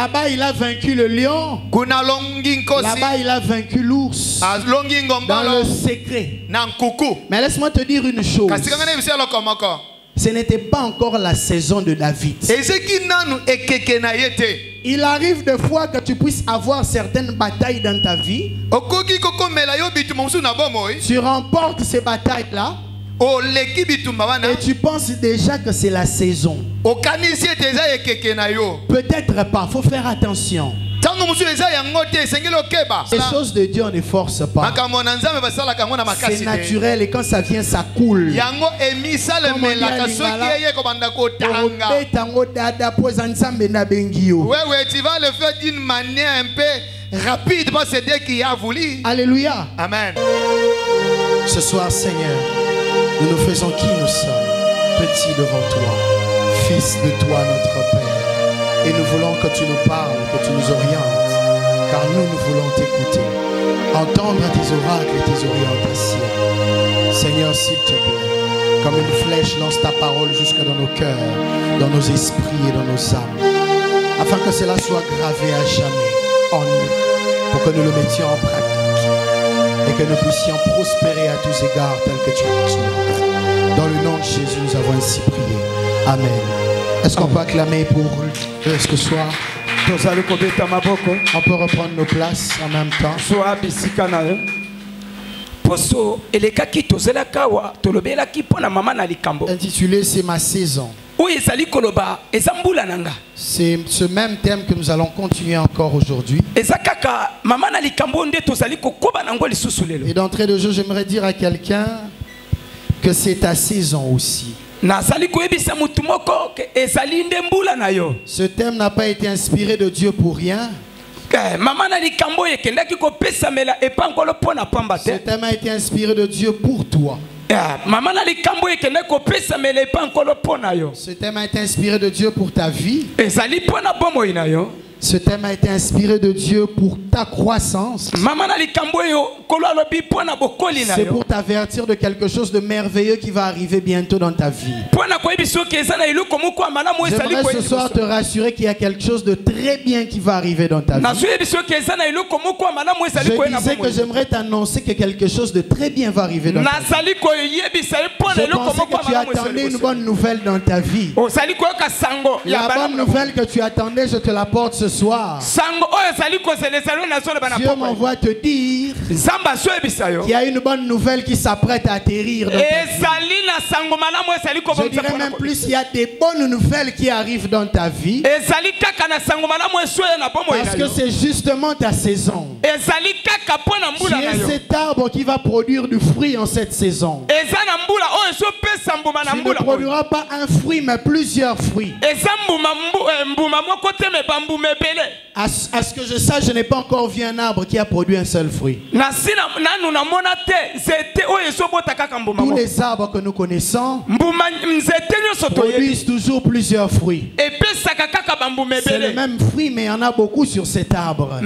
Là-bas, il a vaincu le lion. Là-bas, il a vaincu l'ours. Dans le secret. Mais laisse-moi te dire une chose. Ce n'était pas encore la saison de David. Il arrive des fois que tu puisses avoir certaines batailles dans ta vie. Tu remportes ces batailles-là. Et tu penses déjà que c'est la saison. Peut-être pas, il faut faire attention. Les choses de Dieu on ne force pas. C'est naturel et quand ça vient, ça coule. Ouais, tu vas le faire d'une manière un peu rapide parce que c'est Dieu qui a voulu. Alléluia. Amen. Ce soir, Seigneur, nous nous faisons qui nous sommes, petits devant toi, fils de toi, notre Père. Et nous voulons que tu nous parles, que tu nous orientes, car nous voulons t'écouter, entendre tes oracles et tes orientations. Seigneur, s'il te plaît, comme une flèche, lance ta parole jusque dans nos cœurs, dans nos esprits et dans nos âmes, afin que cela soit gravé à jamais en nous, pour que nous le mettions en pratique et que nous puissions prospérer à tous égards tel que tu as dit. Dans le nom de Jésus, nous avons ainsi prié. Amen. Est-ce qu'on peut acclamer pour ce soir? On peut reprendre nos places en même temps. Intitulé c'est ma saison. C'est ce même thème que nous allons continuer encore aujourd'hui. Et d'entrée de jeu, j'aimerais dire à quelqu'un que c'est ta saison aussi. Ce thème n'a pas été inspiré de Dieu pour rien. Ce thème a été inspiré de Dieu pour toi. Ce thème a été inspiré de Dieu pour ta vie. Ce thème a été inspiré de Dieu pour ta croissance. C'est pour t'avertir de quelque chose de merveilleux qui va arriver bientôt dans ta vie. J'aimerais ce soir te rassurer qu'il y a quelque chose de très bien qui va arriver dans ta vie. Je disais que j'aimerais t'annoncer que quelque chose de très bien va arriver dans ta vie. Je pensais que tu attendais une bonne nouvelle dans ta vie. La bonne nouvelle que tu attendais, je te l'apporte ce soir. Dieu m'envoie te dire qu'il y a une bonne nouvelle qui s'apprête à atterrir dans ta vie. Je dirais même plus, il y a des bonnes nouvelles qui arrivent dans ta vie. Parce que c'est justement ta saison. Tu es cet arbre qui va produire du fruit en cette saison. Tu ne produiras pas un fruit mais plusieurs fruits. À ce que je sache, je n'ai pas encore vu un arbre qui a produit un seul fruit. Tous les arbres que nous connaissons produisent toujours plusieurs fruits. C'est le même fruit, mais il y en a beaucoup sur cet arbre.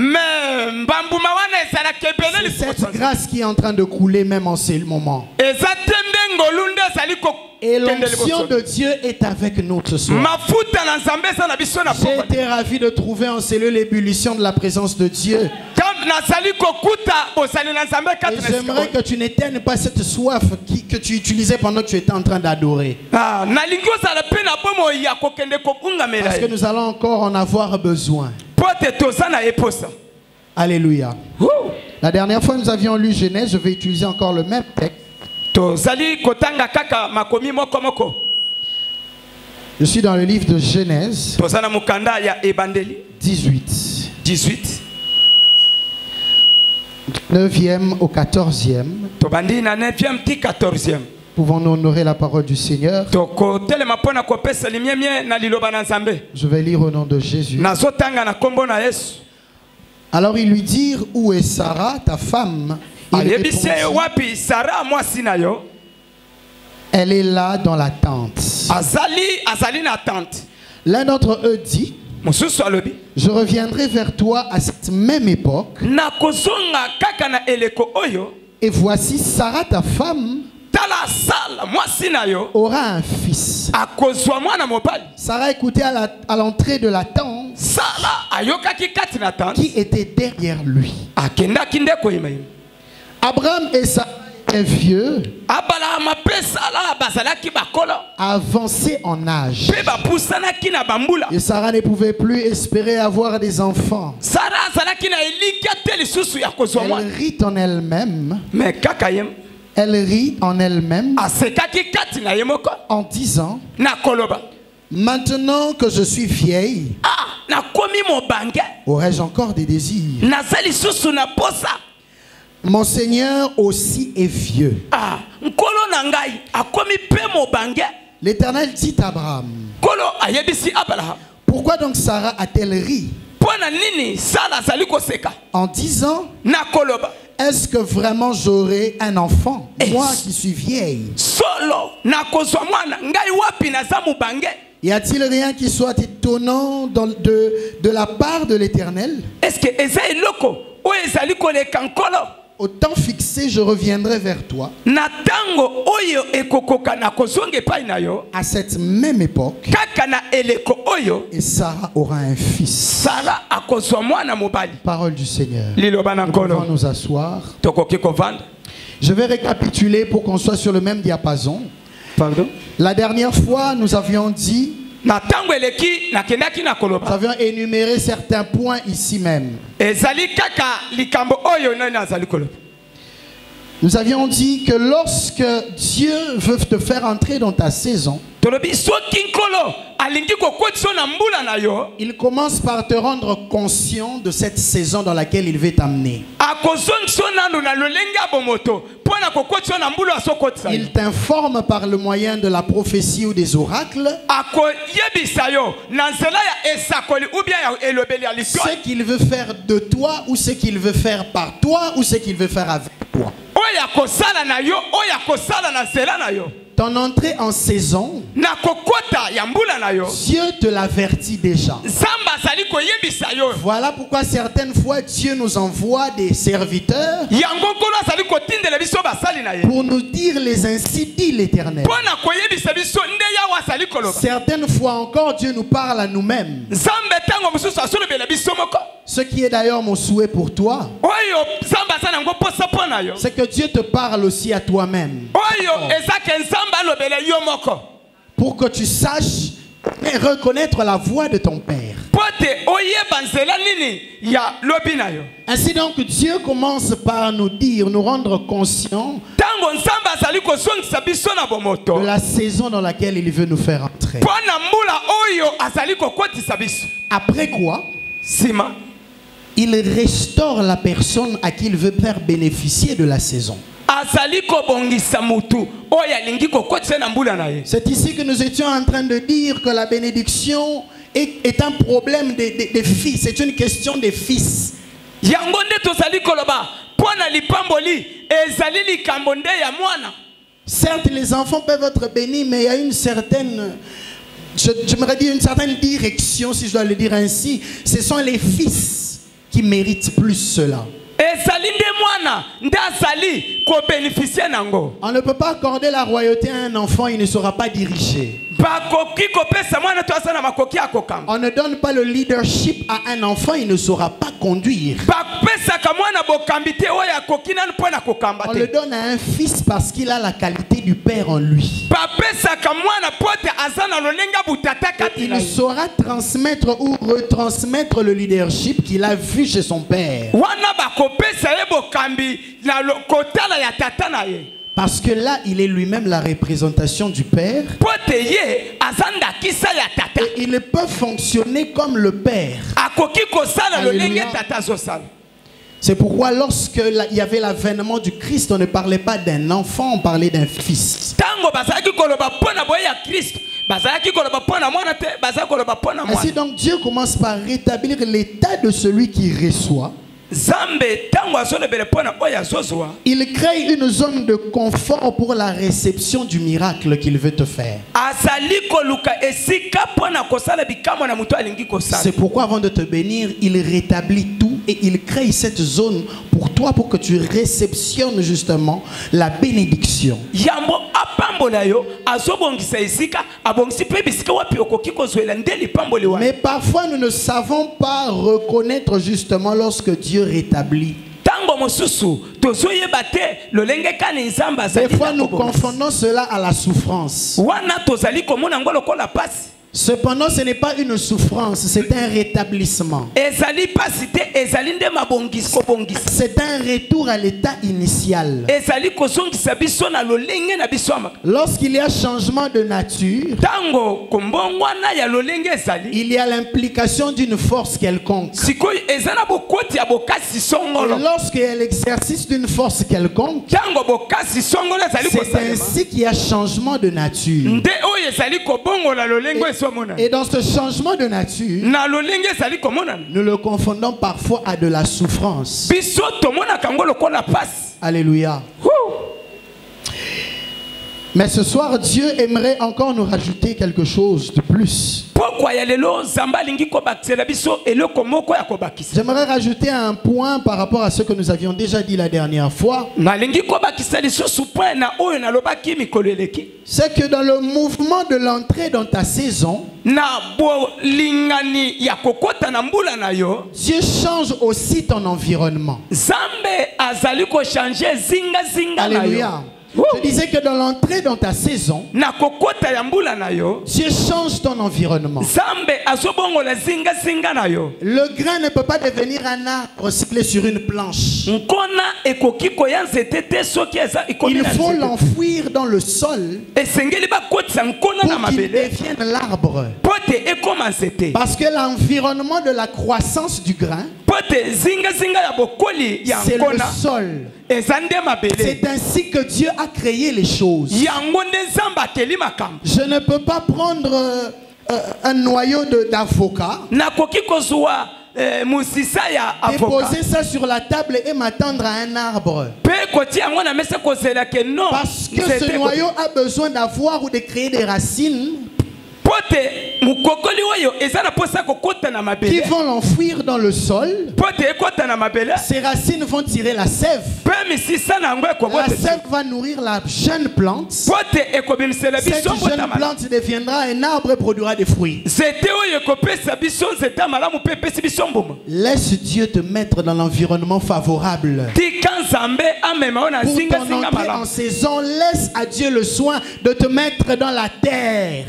C'est cette grâce qui est en train de couler même en ce moment. Et l'onction de Dieu est avec nous ce soir. J'ai été ravi de trouver en cellule l'ébullition de la présence de Dieu. Et j'aimerais que tu n'éteignes pas cette soif que tu utilisais pendant que tu étais en train d'adorer. Parce que nous allons encore en avoir besoin. Alléluia. La dernière fois nous avions lu Genèse, je vais utiliser encore le même texte. Je suis dans le livre de Genèse 18. 9e au 14e. Pouvons-nous honorer la parole du Seigneur? Je vais lire au nom de Jésus. Alors ils lui dirent, où est Sarah, ta femme? Il répondit, elle est là dans la tente. L'un d'entre eux dit, je reviendrai vers toi à cette même époque. Et voici Sarah ta femme aura un fils. Sarah écoutait à l'entrée de la tente qui était derrière lui. Abraham et Sarah étaient vieux, avancés en âge. Et Sarah ne pouvait plus espérer avoir des enfants. Elle rit en elle-même. Elle rit en elle-même en disant: maintenant que je suis vieille, aurais-je encore des désirs? Mon Seigneur aussi est vieux. L'Éternel dit à Abraham: pourquoi donc Sarah a-t-elle ri en disant: est-ce que vraiment j'aurai un enfant, moi qui suis vieille? Y a-t-il rien qui soit étonnant de la part de l'Éternel? Au temps fixé, je reviendrai vers toi. À cette même époque, et Sarah aura un fils. Parole du Seigneur. Nous pouvons nous asseoir. Je vais récapituler pour qu'on soit sur le même diapason. Pardon? La dernière fois, nous avions dit, nous avions énuméré certains points ici même. Nous avions dit que lorsque Dieu veut te faire entrer dans ta saison, il commence par te rendre conscient de cette saison dans laquelle il veut t'amener. Il t'informe par le moyen de la prophétie ou des oracles ce qu'il veut faire de toi, ou ce qu'il veut faire par toi, ou ce qu'il veut faire avec toi. Ton entrée en saison, Dieu te l'avertit déjà. Voilà pourquoi certaines fois Dieu nous envoie des serviteurs pour nous dire les ainsi dit l'Éternel. Certaines fois encore Dieu nous parle à nous-mêmes. Ce qui est d'ailleurs mon souhait pour toi, c'est que Dieu te parle aussi à toi-même. Pour que tu saches et reconnaître la voix de ton Père. Ainsi donc Dieu commence par nous dire, nous rendre conscients de la saison dans laquelle il veut nous faire entrer. Après quoi, il restaure la personne à qui il veut faire bénéficier de la saison. C'est ici que nous étions en train de dire que la bénédiction est un problème des fils. C'est une question des fils. Certes, les enfants peuvent être bénis, mais il y a une certaine, j'aimerais dire une certaine direction, si je dois le dire ainsi. Ce sont les fils qui méritent plus cela. On ne peut pas accorder la royauté à un enfant, il ne saura pas diriger. On ne donne pas le leadership à un enfant, il ne saura pas conduire. On le donne à un fils parce qu'il a la qualité du père en lui. Il saura transmettre ou retransmettre le leadership qu'il a vu chez son père. Parce que là, il est lui-même la représentation du Père. Et il peut fonctionner comme le Père. Alléluia. C'est pourquoi lorsque il y avait l'avènement du Christ, on ne parlait pas d'un enfant, on parlait d'un fils. Ainsi donc Dieu commence par rétablir l'état de celui qui reçoit. Il crée une zone de confort pour la réception du miracle qu'il veut te faire. C'est pourquoi avant de te bénir, il rétablit tout et il crée cette zone pour toi, pour que tu réceptionnes justement la bénédiction. Yambo apambola yo azobongisa isika abongisi pe bisika wapi okoki kozwela ndeli pamboli wa. Mais parfois nous ne savons pas reconnaître justement lorsque Dieu rétablit. Tango mosusu tozoyeba te lolenge kani nzamba azali. Des fois nous confondons cela à la souffrance. Wana tozali komona ngolo kola pasi. Cependant, ce n'est pas une souffrance, c'est un rétablissement. C'est un retour à l'état initial. Lorsqu'il y a changement de nature, il y a l'implication d'une force quelconque. Et lorsqu'il y a l'exercice d'une force quelconque, c'est ainsi qu'il y a changement de nature. Et dans ce changement de nature, nous le confondons parfois à de la souffrance. Alléluia. Mais ce soir, Dieu aimerait encore nous rajouter quelque chose de plus. J'aimerais rajouter un point par rapport à ce que nous avions déjà dit la dernière fois. C'est que dans le mouvement de l'entrée dans ta saison, Dieu change aussi ton environnement. Alléluia. Je disais que dans l'entrée dans ta saison, Dieu change ton environnement. Le grain ne peut pas devenir un arbre cyclé sur une planche. Il faut l'enfouir dans le sol pour qu'il devienne l'arbre. Parce que l'environnement de la croissance du grain, c'est le sol. C'est ainsi que Dieu a créé les choses. Je ne peux pas prendre un noyau d'avocat, déposer ça sur la table et m'attendre à un arbre. Parce que ce noyau a besoin d'avoir ou de créer des racines qui vont l'enfouir dans le sol. Ces racines vont tirer la sève. La sève va nourrir la jeune plante. Cette jeune plante deviendra un arbre et produira des fruits. Laisse Dieu te mettre dans l'environnement favorable. Pour ton entrée en saison, laisse à Dieu le soin de te mettre dans la terre.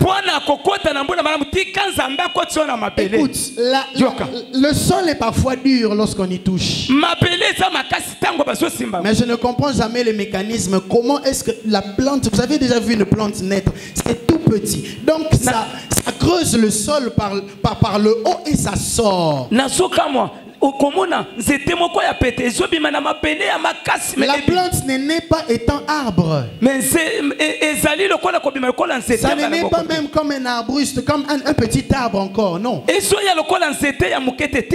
Écoute, le sol est parfois dur lorsqu'on y touche. Mais je ne comprends jamais le mécanisme. Comment est-ce que la plante, vous avez déjà vu une plante naître, c'est tout petit. Donc ça creuse le sol par le haut et ça sort. La plante ne naît pas étant arbre. Ça ne naît pas même comme un arbuste, comme un petit arbre encore, non.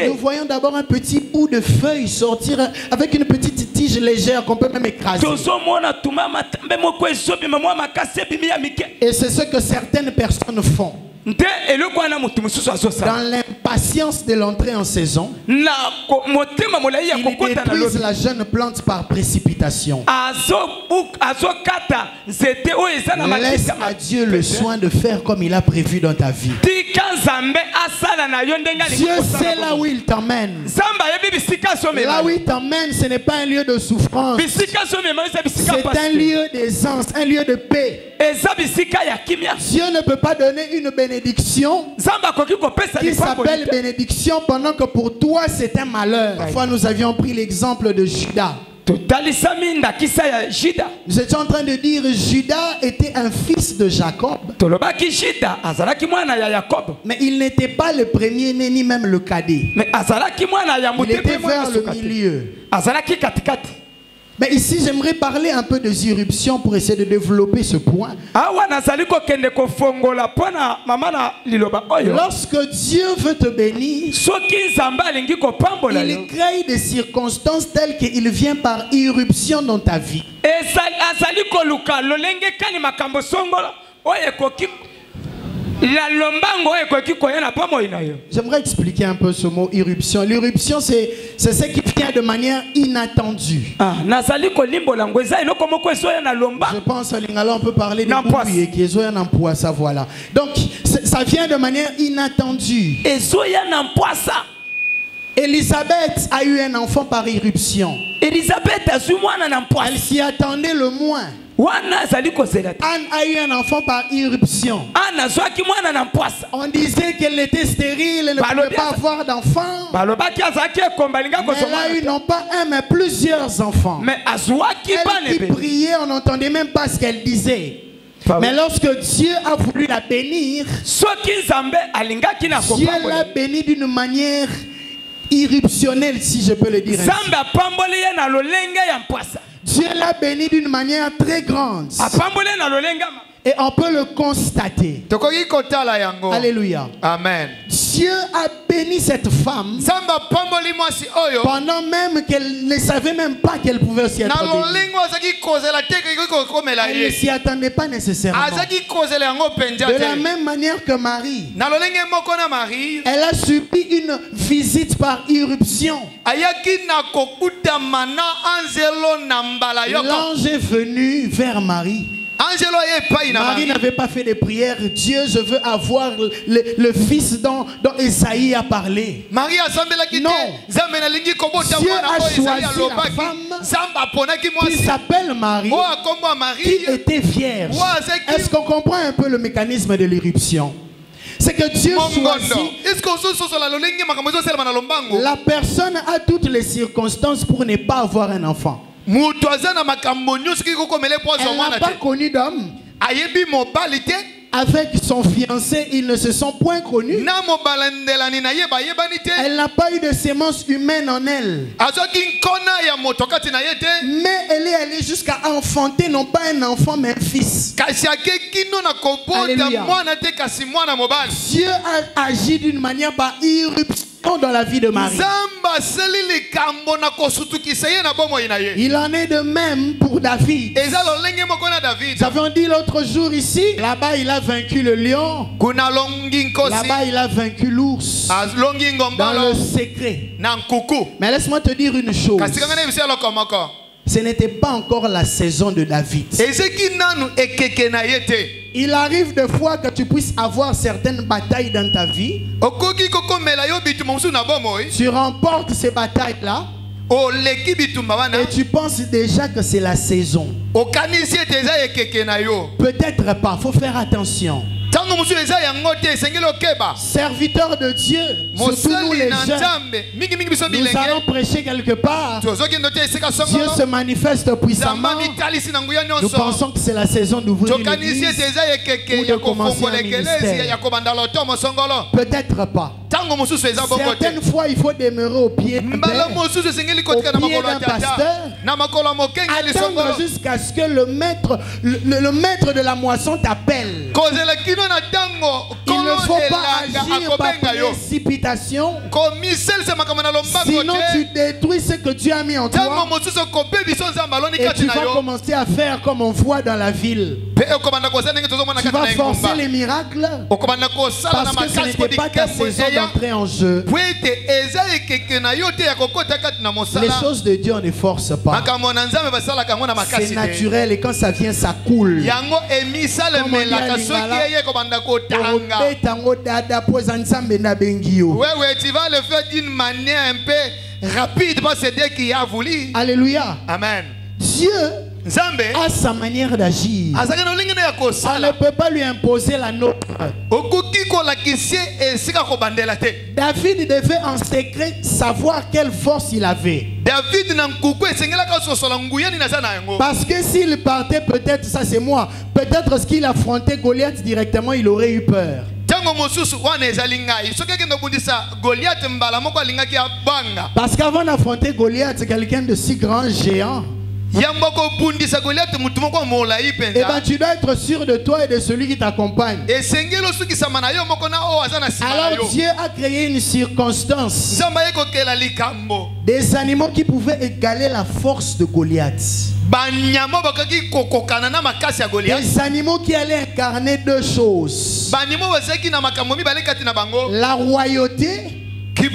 Nous voyons d'abord un petit bout de feuille sortir avec une petite tige légère qu'on peut même écraser. Et c'est ce que certaines personnes font. Dans l'impatience de l'entrée en saison, ils détruisent la jeune plante par précipitation. Laisse à Dieu le soin de faire comme il a prévu dans ta vie. Dieu sait là où il t'emmène. Là où il t'emmène, ce n'est pas un lieu de souffrance. C'est un lieu d'aisance, un lieu de paix. Dieu ne peut pas donner une bénédiction qui s'appelle bénédiction pendant que pour toi c'est un malheur. Parfois nous avions pris l'exemple de Judas. Nous étions en train de dire Judas était un fils de Jacob. Mais il n'était pas le premier-né ni même le cadet. Il était vers le milieu. Mais ici, j'aimerais parler un peu des irruptions pour essayer de développer ce point. Lorsque Dieu veut te bénir, il crée des circonstances telles qu'il vient par irruption dans ta vie. La lombango ekoki koyena pa moi na yo. J'aimerais expliquer un peu ce mot irruption. L'irruption, c'est ce qui vient de manière inattendue. Ah, nazali ko limbola ngweza eloko moko esoya na lomba. Je pense à Lingala, on peut parler de bouillie qui est un emploi, ça voilà. Donc, ça vient de manière inattendue. Esoya na mpoasa. Élisabeth a eu un enfant par irruption. Elisabeth azui mwana na mpoasa. Elle s'y attendait le moins. Anne a eu un enfant par irruption. On disait qu'elle était stérile, elle ne pouvait pas avoir d'enfant. Elle a eu non pas un, mais plusieurs enfants. Elle qui priait, on n'entendait même pas ce qu'elle disait. Mais lorsque Dieu a voulu la bénir, Dieu l'a bénie d'une manière irruptionnelle, si je peux le dire ainsi. Dieu l'a béni d'une manière très grande. Et on peut le constater. Alléluia. Amen. Dieu a béni cette femme pendant même qu'elle ne savait même pas qu'elle pouvait aussi être bénie. Elle ne s'y attendait pas nécessairement. De la même manière que Marie, elle a subi une visite par irruption. L'ange est venu vers Marie. Marie n'avait pas fait de prière. Dieu, je veux avoir le fils dont Esaïe a parlé. Non. Dieu a choisi la femme qui s'appelle Marie, qui était vierge. Est-ce qu'on comprend un peu le mécanisme de l'irruption? C'est que Dieu choisit. La personne a toutes les circonstances pour ne pas avoir un enfant. Elle n'a pas connu d'homme. Avec son fiancé, ils ne se sont point connus. Elle n'a pas eu de sémence humaine en elle. Mais elle est allée jusqu'à enfanter non pas un enfant mais un fils. Alléluia. Dieu a agi d'une manière par irruption dans la vie de Marie. Il en est de même pour David. Nous avons dit l'autre jour ici, là-bas il a vaincu le lion, là-bas il a vaincu l'ours, dans le secret. Mais laisse-moi te dire une chose. Ce n'était pas encore la saison de David. Il arrive des fois que tu puisses avoir certaines batailles dans ta vie. Tu remportes ces batailles-là. Et tu penses déjà que c'est la saison. Peut-être pas, il faut faire attention. Serviteurs de Dieu, surtout nous les jeunes, nous allons prêcher quelque part. Dieu se manifeste puissamment. Nous pensons que c'est la saison d'ouvrir l'église ou de commencer un ministère. Peut-être pas. Certaines fois, il faut demeurer au pied d'un pasteur, attendre jusqu'à ce que le maître de la moisson t'appelle. Il ne faut pas agir par précipitation. Sinon tu détruis ce que Dieu a mis en toi. Et tu vas commencer à faire comme on voit dans la ville. Tu vas forcer les miracles parce que ce n'était pas ta saison d'entrer en jeu. Les choses de Dieu on ne force pas. C'est naturel et quand ça vient ça coule. Ouais, tu vas le faire d'une manière un peu rapide parce que c'est Dieu qui a voulu. Alléluia. Amen. Dieu a sa manière d'agir. On ne peut pas lui imposer la nôtre. David devait en secret savoir quelle force il avait. Parce que s'il partait, peut-être, ça c'est moi, peut-être ce qu'il affrontait Goliath directement, il aurait eu peur. Parce qu'avant d'affronter Goliath, c'est quelqu'un de si grand géant. Et ben tu dois être sûr de toi et de celui qui t'accompagne. Alors Dieu a créé une circonstance. Des animaux qui pouvaient égaler la force de Goliath. Des animaux qui allaient incarner deux choses. La royauté et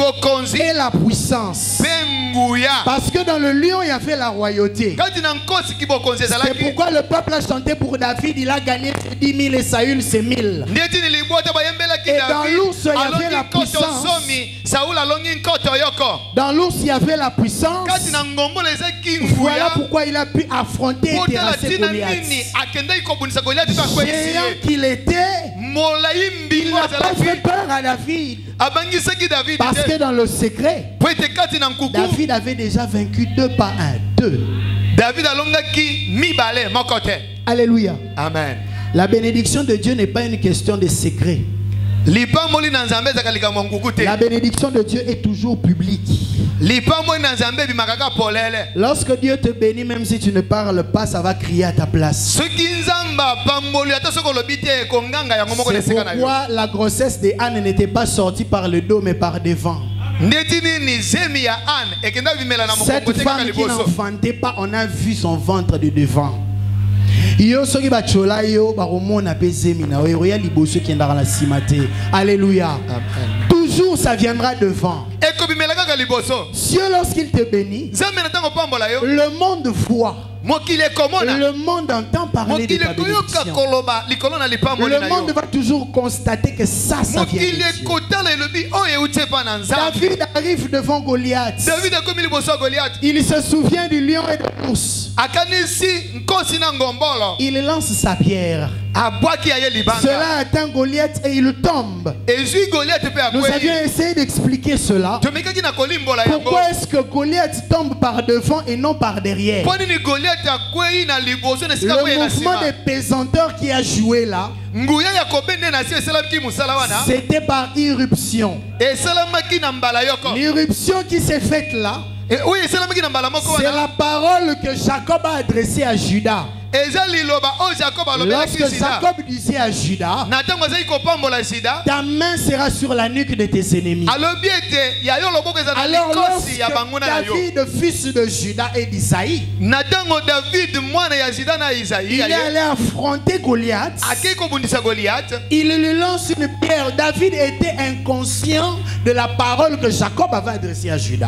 la puissance. Parce que dans le lion, il y avait la royauté. C'est pourquoi le peuple a chanté pour David. Il a gagné ses 10 000 et Saül ses 1000. Et dans l'ours, il y avait la puissance. Dans l'ours, il y avait la puissance. Voilà pourquoi il a pu affronter et terrasser Goliath. Géant qu'il était, il n'a pas fait peur à David. Parce que dans le secret, David avait déjà vaincu 2 par 1. 2. Alléluia. Amen. La bénédiction de Dieu n'est pas une question de secret. La bénédiction de Dieu est toujours publique. Lorsque Dieu te bénit, même si tu ne parles pas, ça va crier à ta place. C'est pourquoi la grossesse de Anne n'était pas sortie par le dos mais par devant. Cette femme qui n'enfantait pas, on a vu son ventre de devant. Alléluia. Toujours ça viendra devant. Dieu, lorsqu'il te bénit, le monde voit. Le monde entend parler de ta bénédiction. Le monde va toujours constater que ça vient de Dieu. David arrive devant Goliath. Il se souvient du lion et de l'ours. Il lance sa pierre. Cela atteint Goliath et il tombe. Nous avions essayé d'expliquer cela. Pourquoi est-ce que Goliath tombe par devant et non par derrière? Le mouvement des pesanteurs qui a joué là, c'était par irruption. L'irruption qui s'est faite là, c'est la parole que Jacob a adressée à Judas. Lorsque Jacob disait à Judas, ta main sera sur la nuque de tes ennemis. Alors lorsque David, fils de Judas et d'Isaïe, il est allé affronter Goliath, il lui lance une pierre. David était inconscient de la parole que Jacob avait adressée à Judas.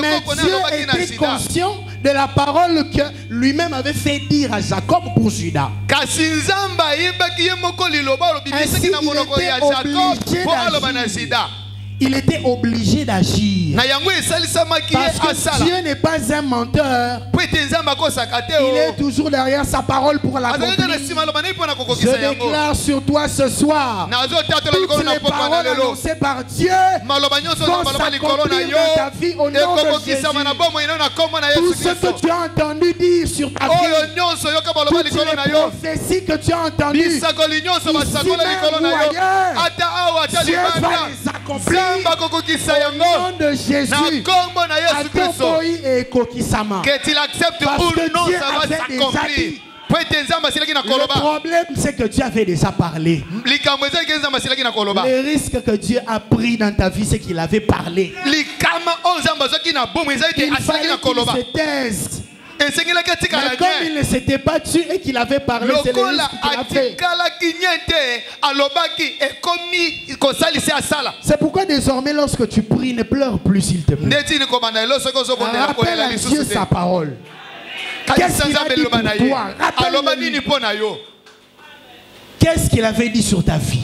Mais Dieu était conscient de la parole que lui-même avait fait dire à Jacob pour Judas. Ainsi, il était obligé d'agir. Parce que Dieu n'est pas un menteur. Il est toujours derrière sa parole pour l'accomplir. Je déclare sur toi ce soir, toutes les paroles annoncées par Dieu vont s'accomplir dans ta vie au nom de Jésus. Tout ce que tu as entendu dire sur ta vie, toutes les prophéties que tu as entendues, ici même ou ailleurs, Dieu va les accomplir. Au nom de Jésus, qu'il accepte ou non, ça va s'accomplir. Le problème, c'est que Dieu avait déjà parlé. Le risque que Dieu a pris dans ta vie, c'est qu'il avait parlé. Il fallait qu'il se taise. Mais comme il ne s'était pas tué et qu'il avait parlé, c'est le risque qu'il a fait. C'est pourquoi désormais, lorsque tu pries, ne pleure plus, s'il te plaît. Rappelle à Dieu sa parole. Qu'est-ce qu'il a dit pour toi? Qu'est-ce qu'il avait dit sur ta vie?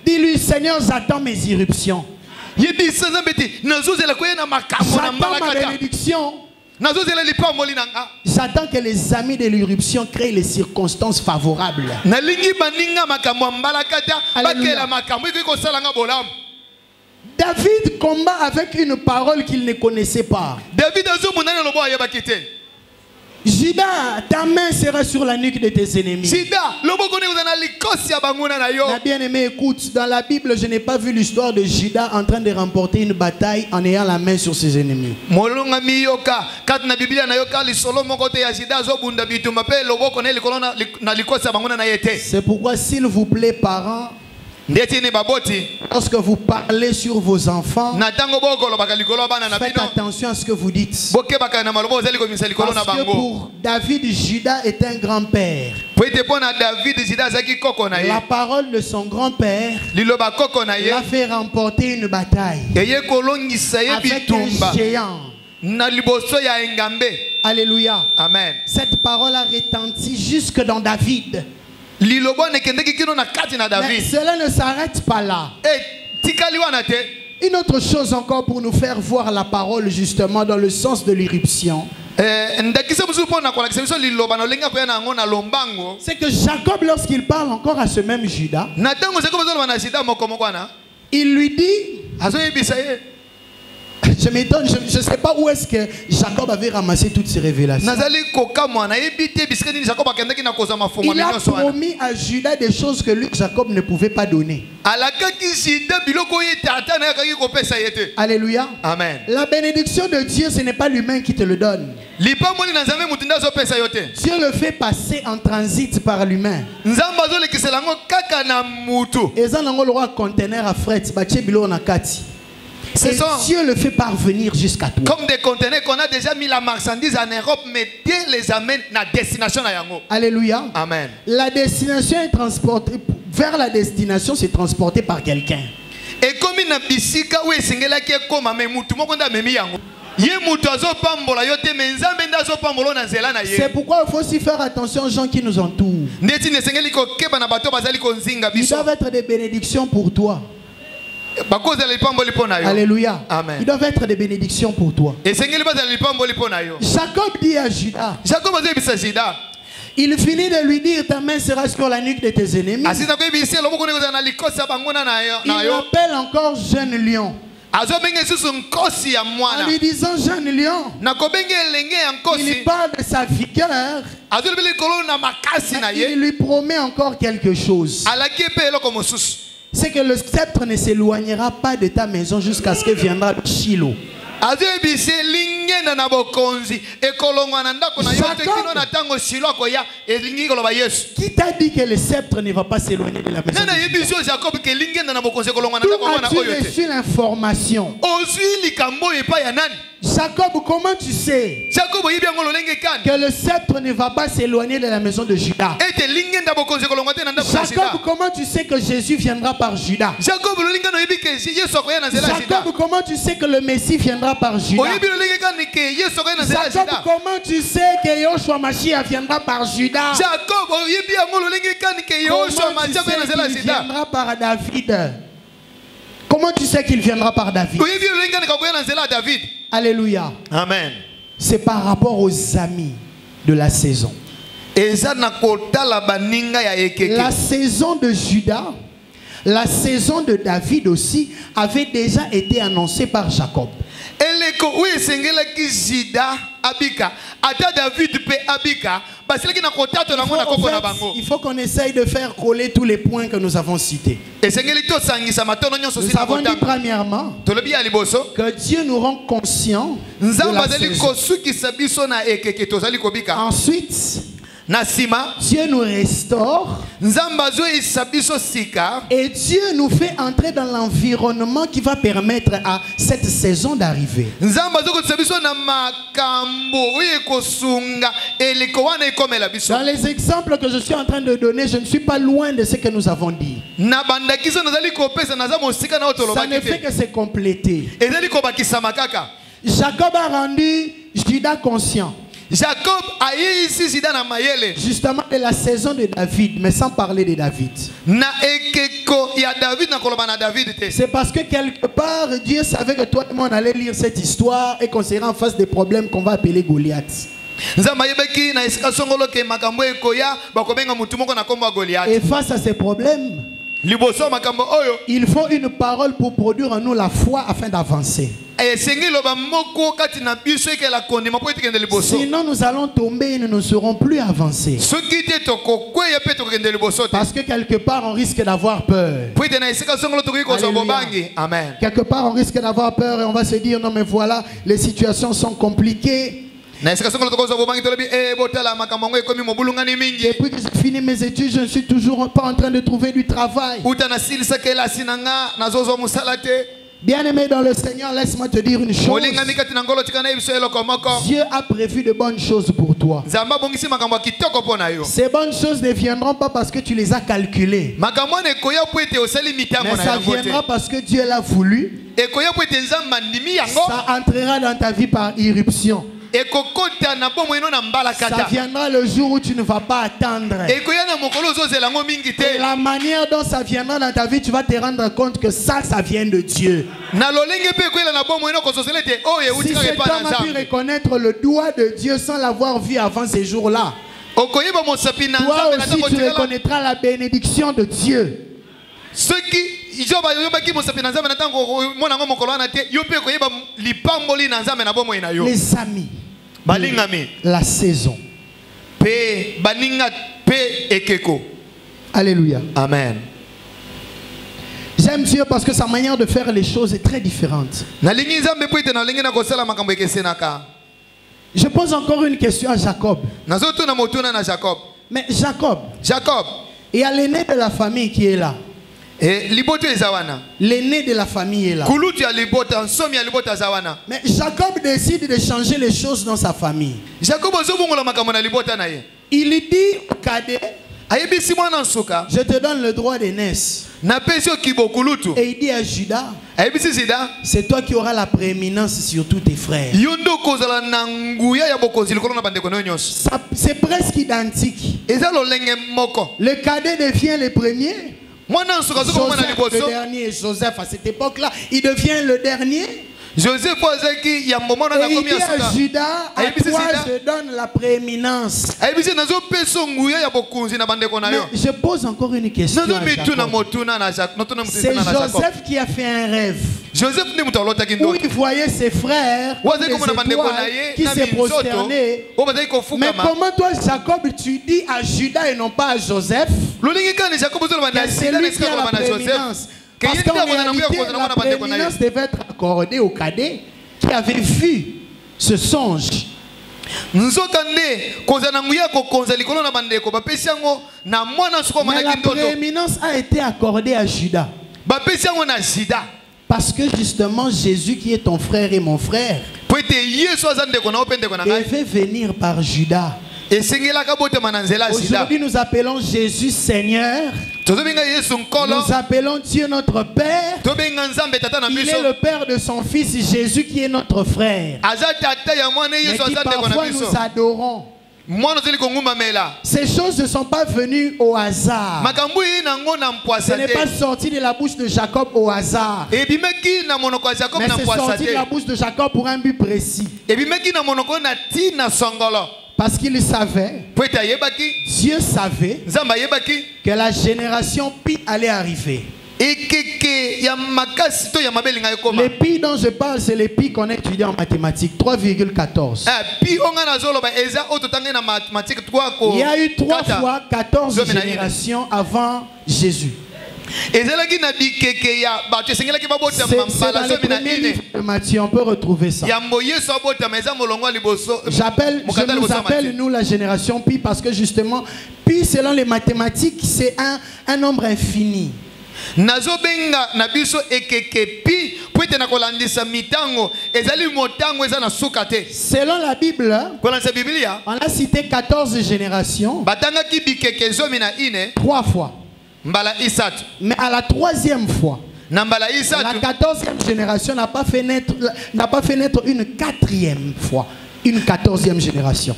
Dis-lui, Seigneur, j'attends mes irruptions. J'attends ma bénédiction. J'attends que les amis de l'irruption créent les circonstances favorables. David combat avec une parole qu'il ne connaissait pas. Judas, ta main sera sur la nuque de tes ennemis. Ma bien-aimé, écoute, dans la Bible, je n'ai pas vu l'histoire de Judas en train de remporter une bataille en ayant la main sur ses ennemis. C'est pourquoi, s'il vous plaît, parents, Lorsque vous parlez sur vos enfants, faites attention à ce que vous dites. Parce que pour David, Juda est un grand-père. La parole de son grand-père l'a fait remporter une bataille avec un géant. Alléluia. Amen. Cette parole a retenti jusque dans David. Mais cela ne s'arrête pas là. Une autre chose encore pour nous faire voir la parole justement dans le sens de l'irruption. C'est que Jacob, lorsqu'il parle encore à ce même Judas, il lui dit, je m'étonne, je ne sais pas où est-ce que Jacob avait ramassé toutes ces révélations. Il a promis à Judas des choses que lui, Jacob, ne pouvait pas donner. Alléluia. Amen. La bénédiction de Dieu, ce n'est pas l'humain qui te le donne. Dieu le fait passer en transit par l'humain. Et ça, le roi conteneur à fret, et Dieu le fait parvenir jusqu'à toi. Comme des conteneurs qu'on a déjà mis la marchandise en Europe, mais Dieu les amène à la destination. Alléluia. Amen. La destination est transportée, vers la destination, c'est transporté par quelqu'un. Et comme il bisika où est-ce qui est comme mais mutu moko nda memi yango. C'est pourquoi il faut aussi faire attention aux gens qui nous entourent. Ils doivent être des bénédictions pour toi. Alléluia. Amen. Ils doivent être des bénédictions pour toi. Jacob dit à Judas, il finit de lui dire, ta main sera sur la nuque de tes ennemis. Il l'appelle encore jeune lion. En lui disant jeune lion, il parle de sa vigueur. Il lui promet encore quelque chose. C'est que le sceptre ne s'éloignera pas de ta maison jusqu'à ce que viendra Shiloh. Qui t'a dit que le sceptre ne va pas s'éloigner de la maison? Tu as reçu l'information. Jacob, comment tu sais que le sceptre ne va pas s'éloigner de la maison de Judas? Jacob, comment tu sais que Jésus viendra par Judas? Jacob, comment tu sais que le Messie viendra par Judas? Jacob, comment tu sais que Yoshua Mashiach viendra par Judas? Comment tu sais qu'il viendra par David? Comment tu sais qu'il viendra par David? Alléluia. Amen. C'est par rapport aux amis de la saison. La saison de Judas, la saison de David aussi avait déjà été annoncée par Jacob. Il faut qu'on essaye de faire coller tous les points que nous avons cités. Nous avons dit premièrement que Dieu nous rend conscients de la saison. Ensuite, Dieu nous restaure et Dieu nous fait entrer dans l'environnement qui va permettre à cette saison d'arriver. Dans les exemples que je suis en train de donner, je ne suis pas loin de ce que nous avons dit. Ça ne fait que se compléter. Jacob a rendu Judas conscient. Jacob a ici justement de la saison de David, mais sans parler de David. C'est parce que quelque part Dieu savait que toi et moi on allait lire cette histoire et qu'on serait en face des problèmes qu'on va appeler Goliath. Et face à ces problèmes, il faut une parole pour produire en nous la foi afin d'avancer. Sinon nous allons tomber et nous ne serons plus avancés. Parce que quelque part on risque d'avoir peur. Amen. Quelque part on risque d'avoir peur et on va se dire non mais voilà, les situations sont compliquées. Depuis que j'ai fini mes études, je ne suis toujours pas en train de trouver du travail. Bien aimé dans le Seigneur, laisse-moi te dire une chose. Dieu a prévu de bonnes choses pour toi. Ces bonnes choses ne viendront pas parce que tu les as calculées, mais ça viendra parce que Dieu l'a voulu. Ça entrera dans ta vie par irruption. Ça viendra le jour où tu ne vas pas attendre. Et la manière dont ça viendra dans ta vie, tu vas te rendre compte que ça vient de Dieu. Si cet homme a pu reconnaître le doigt de Dieu sans l'avoir vu avant ces jours-là, toi aussi tu reconnaîtras la bénédiction de Dieu. Les amis, la saison. Alléluia. Amen. J'aime Dieu parce que sa manière de faire les choses est très différente. Je pose encore une question à Jacob. Mais Jacob, il y a l'aîné de la famille qui est là. L'aîné de la famille est là. Mais Jacob décide de changer les choses dans sa famille. Il dit au cadet, je te donne le droit d'aînesse. Et il dit à Judas, c'est toi qui auras la prééminence sur tous tes frères. C'est presque identique. Le cadet devient le premier. Joseph, le dernier, Joseph à cette époque-là, il devient le dernier. Joseph et il dit à Judas, à toi je donne la prééminence. Mais je pose encore une question à Jacob. C'est Joseph qui a fait un rêve où il voyait ses frères qui se prosternaient. Mais comment toi Jacob tu dis à Judas et non pas à Joseph que c'est lui qui a la prééminence? Parce qu'en réalité, la prééminence devait être accordée au cadet qui avait vu ce songe. Mais la prééminence a été accordée à Judas. Parce que justement, Jésus qui est ton frère et mon frère, devait venir par Judas. Aujourd'hui nous appelons Jésus Seigneur. Nous appelons Dieu notre Père. Il est le Père de son Fils Jésus qui est notre frère. Mais qui parfois nous adorons. Ces choses ne sont pas venues au hasard. Ce n'est pas sorti de la bouche de Jacob au hasard. Mais c'est sorti de la bouche de Jacob pour un but précis. Parce qu'il savait, Dieu savait que la génération Pi allait arriver. Le Pi dont je parle, c'est le Pi qu'on étudie en mathématiques, 3,14. Il y a eu 3 fois 14 générations avant Jésus. C'est dans le premier livre de Matthieu, on peut retrouver ça. Je nous appelle, nous, la génération Pi, parce que justement, Pi, selon les mathématiques, c'est un nombre infini. Selon la Bible, on a cité 14 générations 3 fois. Mais à la 3e fois, la 14e génération n'a pas fait naître une 4e fois, une 14e génération.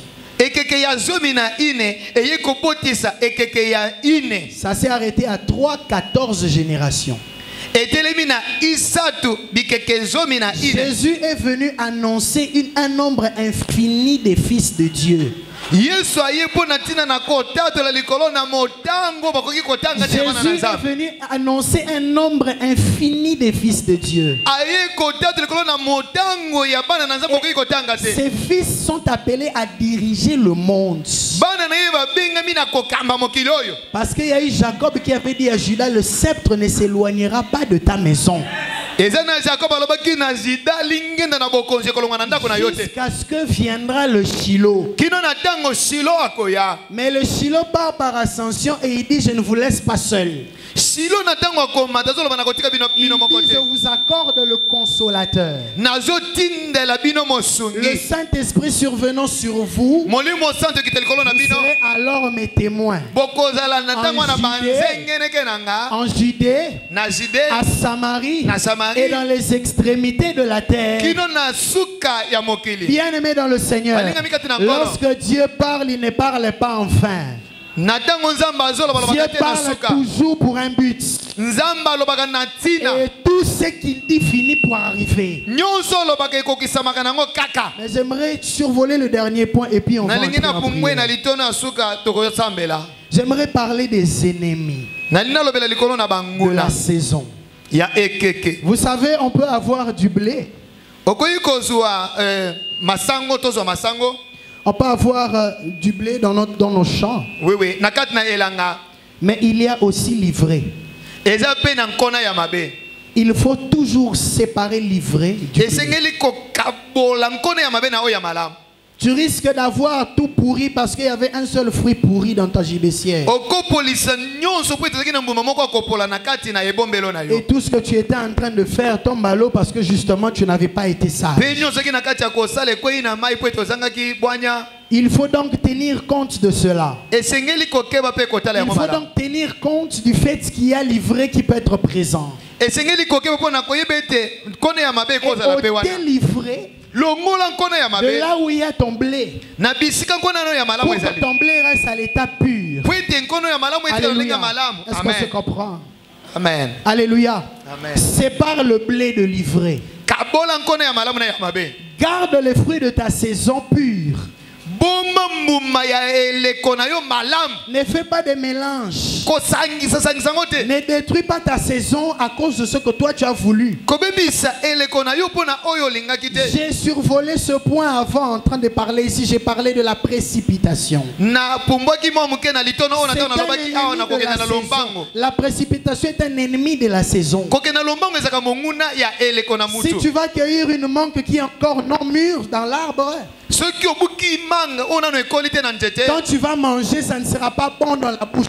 Ça s'est arrêté à 14 générations. Jésus est venu annoncer un nombre infini des fils de Dieu. Jésus est venu annoncer un nombre infini des fils de Dieu. Ces fils sont appelés à diriger le monde. Parce qu'il y a eu Jacob qui avait dit à Judas, le sceptre ne s'éloignera pas de ta maison. Jusqu'à ce que viendra le Shiloh. Mais le Shiloh part par ascension et il dit, je ne vous laisse pas seul. Il dit, je vous accorde le consolateur. Le Saint-Esprit survenant sur vous, vous serez alors mes témoins. En Judée, à Samarie et dans les extrémités de la terre. Bien-aimé dans le Seigneur, lorsque Dieu parle, il ne parle pas en vain. Dieu parle toujours pour un but. Et tout ce qu'il dit finit pour arriver. Mais j'aimerais survoler le dernier point et puis on va entrer en prière. J'aimerais parler des ennemis de la saison. Vous savez, on peut avoir du blé. On peut avoir du blé dans nos champs. Oui. Mais il y a aussi l'ivraie. Il faut toujours séparer l'ivraie du blé. Tu risques d'avoir tout pourri parce qu'il y avait un seul fruit pourri dans ta gibecière. Et tout ce que tu étais en train de faire tombe à l'eau parce que justement tu n'avais pas été sage. Il faut donc tenir compte de cela. Il faut donc tenir compte du fait qu'il y a l'ivraie qui peut être présent. Et ôter l'ivraie de là où il y a ton blé, pour que ton blé reste à l'état pur. Alléluia. Est-ce qu'on se comprend? Amen. Alléluia. Amen. Sépare le blé de l'ivraie. Garde les fruits de ta saison pure. Ne fais pas de mélange. Ne détruis pas ta saison à cause de ce que toi tu as voulu. J'ai survolé ce point avant en train de parler ici. J'ai parlé de la précipitation. La précipitation est un ennemi de la saison. Si tu vas cueillir une mangue qui est encore non mûre dans l'arbre, quand tu vas manger, ça ne sera pas bon dans la bouche.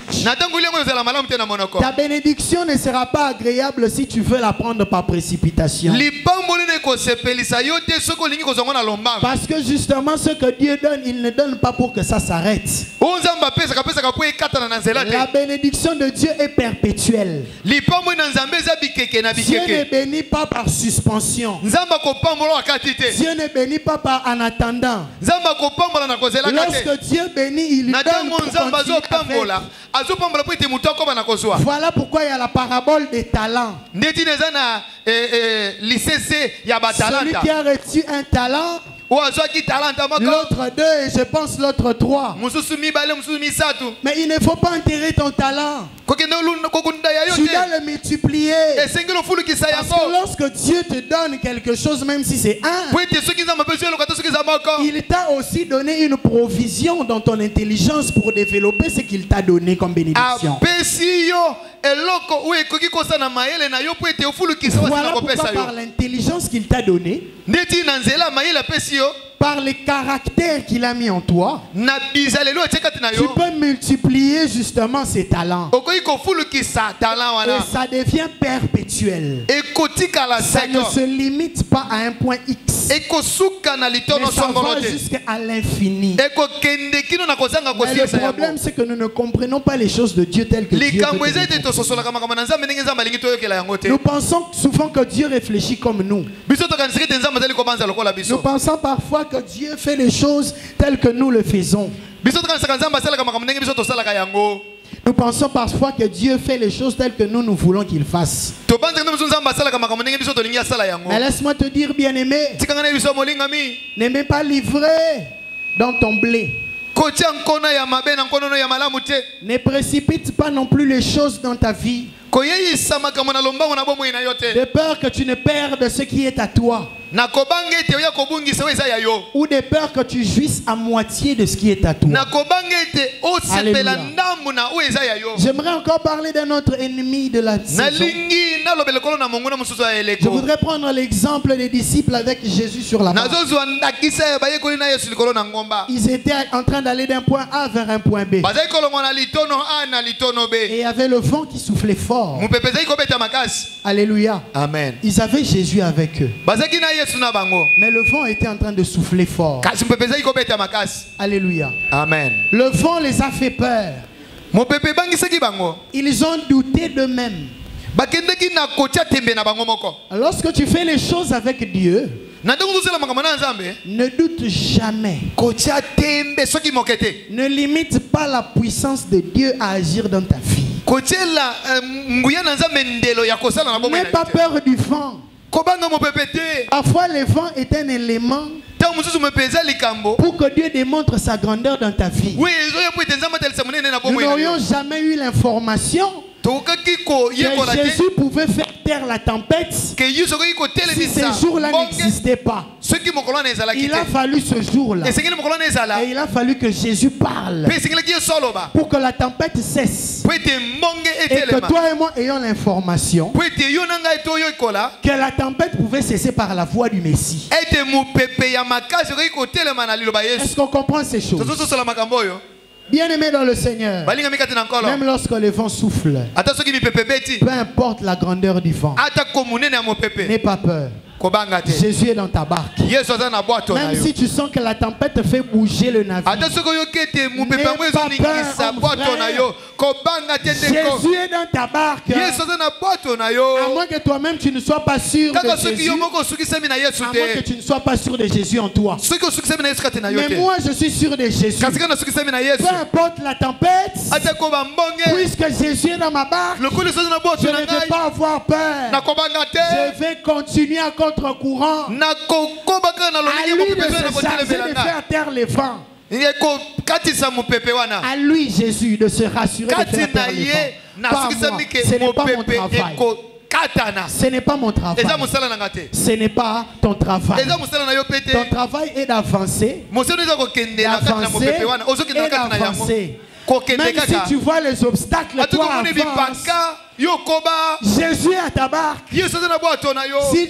Ta bénédiction ne sera pas agréable si tu veux la prendre par précipitation. Parce que justement, ce que Dieu donne, il ne donne pas pour que ça s'arrête. La bénédiction de Dieu est perpétuelle. Dieu ne bénit pas par suspension. Dieu ne bénit pas par en attendant. Lorsque Dieu bénit, il donne pour continuer avec. Voilà pourquoi il y a la parabole des talents. Celui qui a reçu un talent, l'autre 2 et je pense l'autre 3. Mais il ne faut pas enterrer ton talent. Tu dois le multiplier. Parce que lorsque Dieu te donne quelque chose, même si c'est un, il t'a aussi donné une provision dans ton intelligence pour développer ce qu'il t'a donné comme bénédiction. Voilà pourquoi par l'intelligence qu'il t'a donnée, par les caractères qu'il a mis en toi, tu peux multiplier justement ces talents. Et ça devient perpétuel. Ça ne se limite pas à un point X, mais ça va jusqu'à l'infini. Mais le problème, c'est que nous ne comprenons pas les choses de Dieu telles que Dieu veut. Nous pensons souvent que Dieu réfléchit comme nous. Nous pensons parfois que Dieu fait les choses telles que nous le faisons. Nous pensons parfois que Dieu fait les choses telles que nous voulons qu'il fasse. Mais laisse-moi te dire, bien-aimé, ne mets pas l'ivraie dans ton blé. Ne précipite pas non plus les choses dans ta vie, de peur que tu ne perdes ce qui est à toi, ou de peur que tu jouisses à moitié de ce qui est à toi. Alléluia. J'aimerais encore parler d'un autre ennemi de la saison. Je voudrais prendre l'exemple des disciples avec Jésus sur la barque. Ils étaient en train d'aller d'un point A vers un point B. Et il y avait le vent qui soufflait fort. Alléluia. Amen. Ils avaient Jésus avec eux. Mais le vent était en train de souffler fort. Alléluia. Amen. Le vent les a fait peur. Ils ont douté d'eux-mêmes. Lorsque tu fais les choses avec Dieu, ne doute jamais. Ne limite pas la puissance de Dieu à agir dans ta vie. N'aie pas peur du vent. Parfois, le vent est un élément pour que Dieu démontre sa grandeur dans ta vie. Nous n'aurions jamais eu l'information que Jésus pouvait faire taire la tempête si ces jours-là n'existaient pas. Il a fallu ce jour-là. Et il a fallu que Jésus parle pour que la tempête cesse. Et que toi et moi ayons l'information que la tempête pouvait cesser par la voix du Messie. Est-ce qu'on comprend ces choses? Bien-aimé dans le Seigneur, même lorsque le vent souffle, peu importe la grandeur du vent, n'aie pas peur. Jésus est dans ta barque. Même si tu sens que la tempête fait bouger le navire, n'aie pas peur, Jésus est dans ta barque. À moins que toi-même tu ne sois pas sûr de Jésus, à moins que tu ne sois pas sûr de Jésus en toi. Mais moi je suis sûr de Jésus. Peu importe la tempête, puisque Jésus est dans ma barque, je ne vais pas avoir peur. Je vais continuer à contre-courant. À lui de se charger de faire taire les vents. À lui, Jésus, de se rassurer de faire taire les vents. Pas moi. Ce n'est pas mon travail. Ce n'est pas mon travail. Ce n'est pas ton travail. Ton travail est d'avancer. Même si tu vois les obstacles, toi avance. Jésus est à ta barque. S'il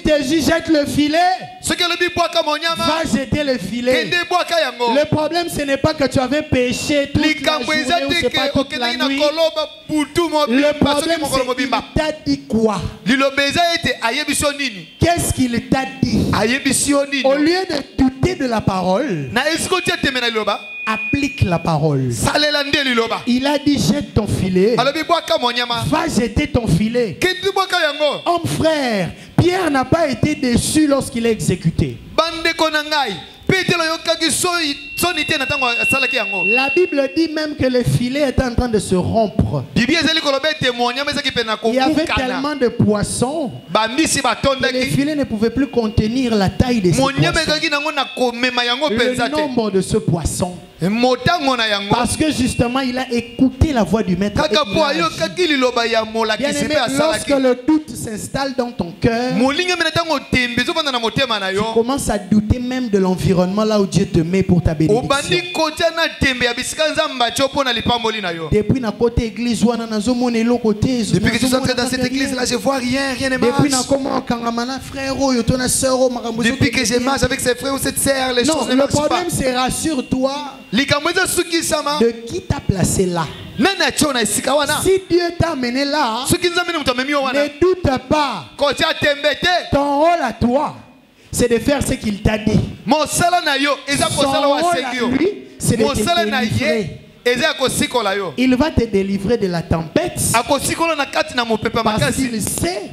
te dit jette le filet, va jeter le filet. Le problème ce n'est pas que tu avais péché toute la journée ou c'est pas toute la nuit. Le problème c'est qu'il t'a dit quoi? Qu'est-ce qu'il t'a dit? Au lieu de douter de la parole, applique la parole. Il a dit jette ton filet. Va jeter ton filet. Homme frère, Pierre n'a pas été déçu lorsqu'il est exécuté. La Bible dit même que le filet est en train de se rompre. Il y avait tellement de poissons que les filets ne pouvaient plus contenir la taille de ce poisson. Le nombre de ce poisson. Parce que justement il a écouté la voix du maître. Bien aimé, lorsque le doute s'installe dans ton cœur, tu commences à douter même de l'environnement là où Dieu te met pour ta bénédiction. Depuis na côté église depuis que je suis entré dans cette église là, je vois rien ne marche. Depuis que je marche avec ces frères ou cette sœur, les choses ne marchent pas. Le problème c'est, rassure-toi, de qui t'a placé là. Si Dieu t'a amené là, ne doute pas. Ton rôle à toi, c'est de faire ce qu'il t'a dit. Son rôle à lui, c'est de te délivrer. Il va te délivrer de la tempête parce qu'il sait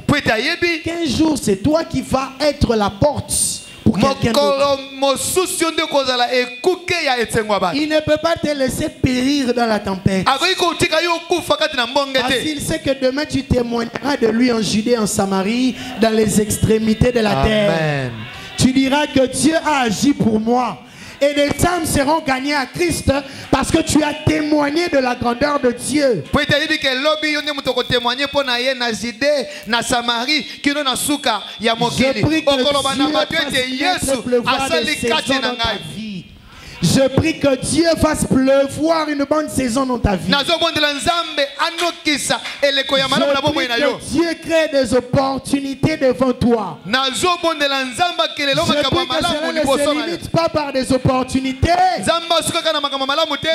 qu'un jour c'est toi qui vas être la porte pour quelqu'un d'autre. Il ne peut pas te laisser périr dans la tempête parce qu'il sait que demain tu témoigneras de lui en Judée, en Samarie, dans les extrémités de la terre. Tu diras que Dieu a agi pour moi. Et des âmes seront gagnées à Christ parce que tu as témoigné de la grandeur de Dieu. Je prie que Dieu fasse pleuvoir des saisons dans ta vie. Je prie que Dieu fasse pleuvoir une bonne saison dans ta vie. Je prie que Dieu crée des opportunités devant toi. Je prie que cela ne se limite pas par des opportunités,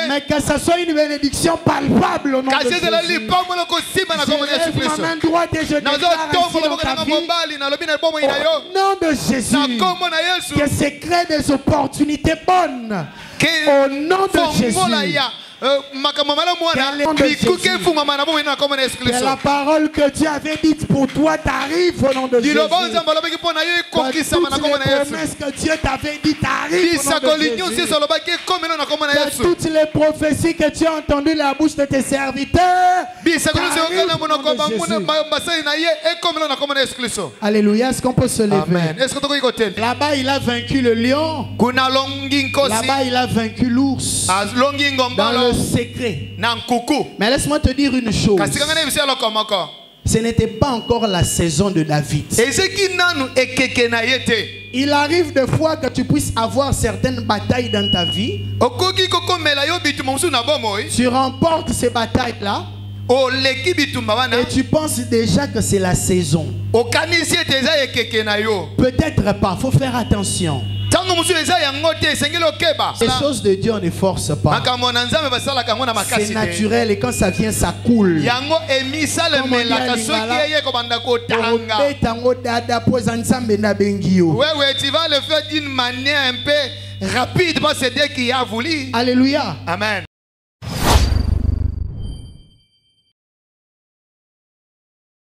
mais que ce soit une bénédiction palpable au nom de Jésus. Je lève ma main droite et je déclare ainsi dans ta vie, au nom de Jésus, que c'est créer des opportunités bonnes. Au nom de Jésus. Que la parole que Dieu avait dite pour toi t'arrive au nom de Jésus. Que toutes les promesses que Dieu t'avait dites t'arrivent au nom de Jésus. Que toutes les prophéties que tu as entendues de la bouche de tes serviteurs t'arrivent au nom de Jésus. Alléluia. Est-ce qu'on peut se lever? Là-bas il a vaincu le lion. Là-bas il a vaincu l'ours. Dans le secret. Mais laisse-moi te dire une chose. Ce n'était pas encore la saison de David. Il arrive des fois que tu puisses avoir certaines batailles dans ta vie. Tu remportes ces batailles-là. Et tu penses déjà que c'est la saison. Peut-être pas, il faut faire attention. Les choses de Dieu on ne force pas. C'est naturel et quand ça vient ça coule. Ouais, tu vas le faire d'une manière un peu rapide parce que c'est Dieu qui a voulu. Alléluia. Amen.